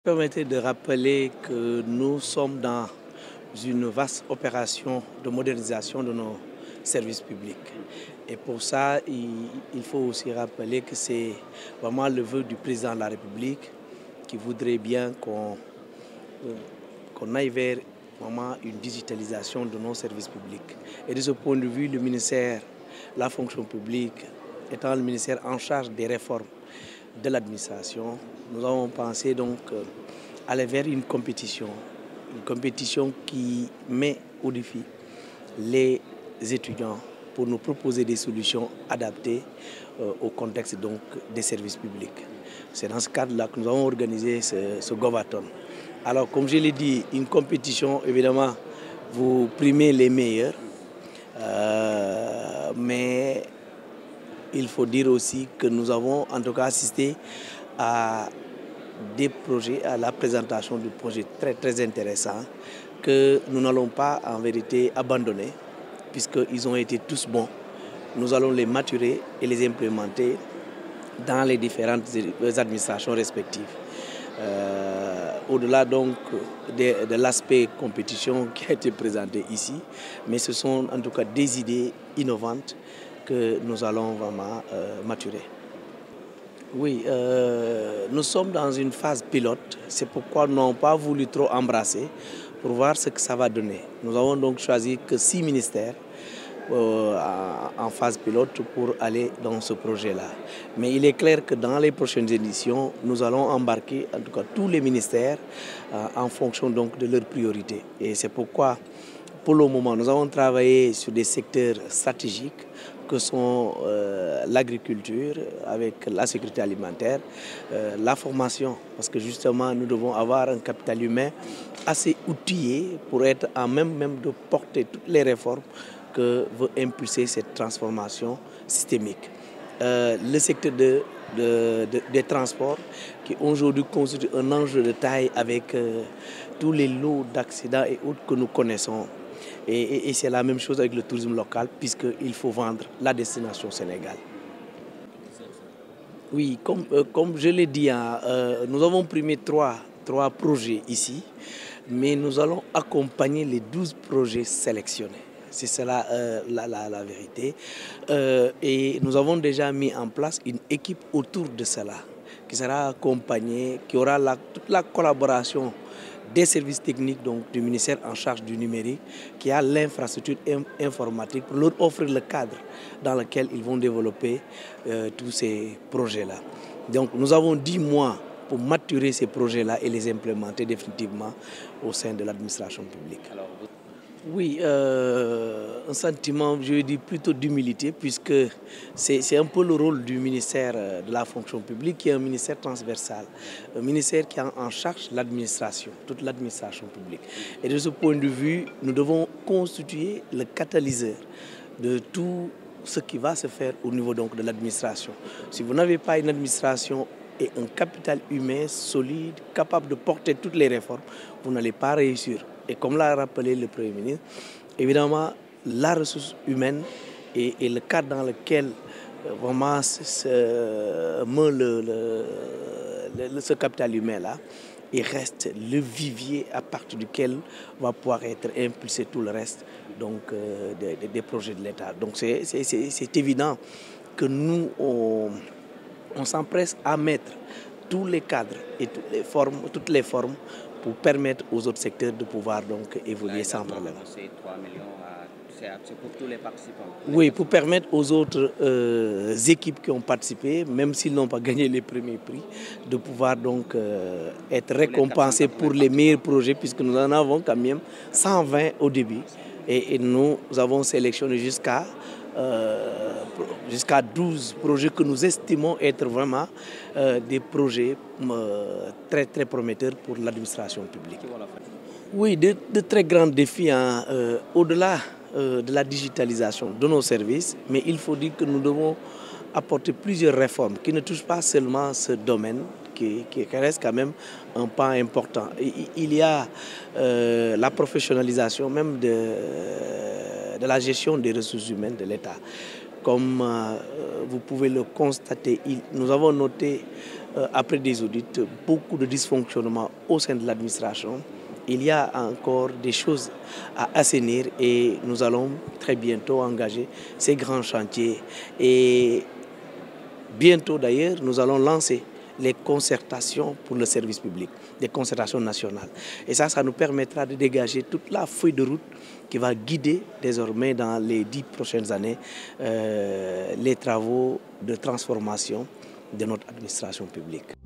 Permettez de rappeler que nous sommes dans une vaste opération de modernisation de nos services publics. Et pour ça, il faut aussi rappeler que c'est vraiment le vœu du président de la République qui voudrait bien qu'on aille vers vraiment une digitalisation de nos services publics. Et de ce point de vue, le ministère de la fonction publique étant le ministère en charge des réformes de l'administration, nous avons pensé donc aller vers une compétition qui met au défi les étudiants pour nous proposer des solutions adaptées au contexte donc des services publics. C'est dans ce cadre-là que nous avons organisé ce Govathon. Alors, comme je l'ai dit, une compétition, évidemment, vous primez les meilleurs, mais il faut dire aussi que nous avons en tout cas assisté à des projets, à la présentation de projets très intéressants que nous n'allons pas en vérité abandonner puisqu'ils ont été tous bons. Nous allons les maturer et les implémenter dans les différentes administrations respectives. Au-delà donc de l'aspect compétition qui a été présenté ici, mais ce sont en tout cas des idées innovantes que nous allons vraiment maturer. Oui, nous sommes dans une phase pilote, c'est pourquoi nous n'avons pas voulu trop embrasser pour voir ce que ça va donner. Nous avons donc choisi que 6 ministères en phase pilote pour aller dans ce projet-là. Mais il est clair que dans les prochaines éditions, nous allons embarquer en tout cas tous les ministères en fonction donc de leurs priorités. Et c'est pourquoi, pour le moment, nous avons travaillé sur des secteurs stratégiques que sont l'agriculture avec la sécurité alimentaire, la formation, parce que justement nous devons avoir un capital humain assez outillé pour être en même de porter toutes les réformes que veut impulser cette transformation systémique. Le secteur des transports qui aujourd'hui constitue un enjeu de taille avec tous les lots d'accidents et autres que nous connaissons. Et c'est la même chose avec le tourisme local puisqu'il faut vendre la destination Sénégal. Oui, comme je l'ai dit, nous avons primé trois projets ici, mais nous allons accompagner les 12 projets sélectionnés. C'est cela la vérité. Et nous avons déjà mis en place une équipe autour de cela, qui sera accompagnée, qui aura toute la collaboration des services techniques donc, du ministère en charge du numérique, qui a l'infrastructure informatique pour leur offrir le cadre dans lequel ils vont développer tous ces projets-là. Donc nous avons 10 mois pour maturer ces projets-là et les implémenter définitivement au sein de l'administration publique. Oui, un sentiment, je dis plutôt d'humilité, puisque c'est un peu le rôle du ministère de la fonction publique, qui est un ministère transversal, un ministère qui a en charge l'administration, toute l'administration publique. Et de ce point de vue, nous devons constituer le catalyseur de tout ce qui va se faire au niveau donc, de l'administration. Si vous n'avez pas une administration et un capital humain solide, capable de porter toutes les réformes, vous n'allez pas réussir. Et comme l'a rappelé le Premier ministre, évidemment, la ressource humaine et le cadre dans lequel vraiment se met ce capital humain-là, il reste le vivier à partir duquel va pouvoir être impulsé tout le reste donc, des projets de l'État. Donc c'est évident que nous, on s'empresse à mettre tous les cadres et toutes les formes pour permettre aux autres secteurs de pouvoir donc évoluer sans problème. C'est 3 millions, c'est pour tous les participants. Oui, pour permettre aux autres équipes qui ont participé, même s'ils n'ont pas gagné les premiers prix, de pouvoir donc être récompensés pour les meilleurs projets, puisque nous en avons quand même 120 au début. Et nous avons sélectionné jusqu'à 12 projets que nous estimons être vraiment des projets très prometteurs pour l'administration publique. Oui, de très grands défis au-delà de la digitalisation de nos services, mais il faut dire que nous devons apporter plusieurs réformes qui ne touchent pas seulement ce domaine, qui reste quand même un pas important. Il y a la professionnalisation même de la gestion des ressources humaines de l'État. Comme vous pouvez le constater, nous avons noté après des audits, beaucoup de dysfonctionnements au sein de l'administration. Il y a encore des choses à assainir et nous allons très bientôt engager ces grands chantiers. Et bientôt d'ailleurs, nous allons lancer les concertations pour le service public, des concertations nationales. Et ça nous permettra de dégager toute la feuille de route qui va guider désormais dans les 10 prochaines années les travaux de transformation de notre administration publique.